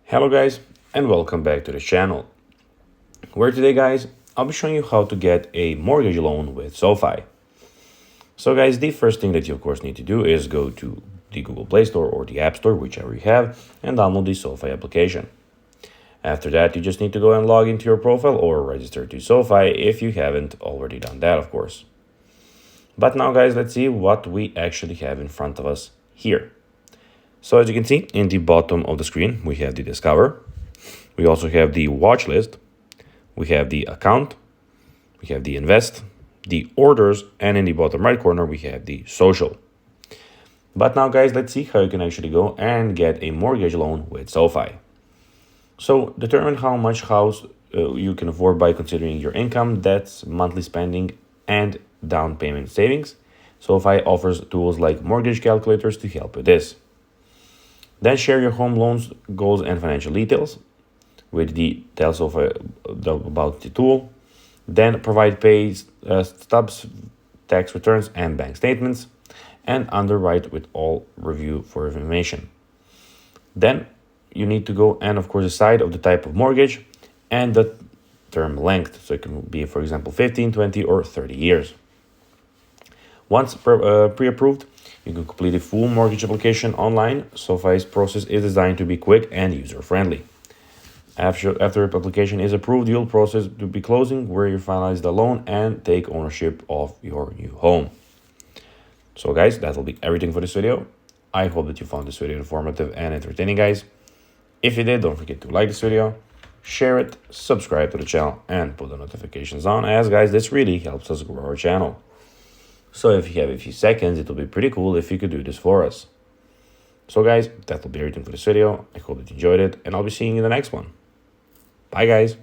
Hello guys and welcome back to the channel, where today guys I'll be showing you how to get a mortgage loan with SoFi. So guys, the first thing that you of course need to do is go to the Google Play Store or the App Store, whichever you have, and download the SoFi application. After that, you just need to go and log into your profile or register to SoFi if you haven't already done that, of course. But now guys, let's see what we actually have in front of us here. So as you can see, in the bottom of the screen, we have the Discover. We also have the Watch List. We have the Account. We have the Invest, the Orders, and in the bottom right corner, we have the Social. But now, guys, let's see how you can actually go and get a mortgage loan with SoFi. So determine how much house you can afford by considering your income, debts, monthly spending, and down payment savings. SoFi offers tools like mortgage calculators to help with this. Then share your home loans, goals, and financial details with the details of about the tool. Then provide pay stubs, tax returns, and bank statements, and underwrite with all review for information. Then you need to go and of course decide of the type of mortgage and the term length. So it can be, for example, 15, 20, or 30 years. Once pre-approved, you can complete a full mortgage application online. SoFi's process is designed to be quick and user-friendly. After the application is approved, you'll process to be closing, where you finalize the loan and take ownership of your new home. So guys, that'll be everything for this video. I hope that you found this video informative and entertaining, guys. If you did, don't forget to like this video, share it, subscribe to the channel, and put the notifications on, as guys, this really helps us grow our channel. So if you have a few seconds, it will be pretty cool if you could do this for us. So guys, that will be everything for this video. I hope that you enjoyed it, and I'll be seeing you in the next one. Bye guys.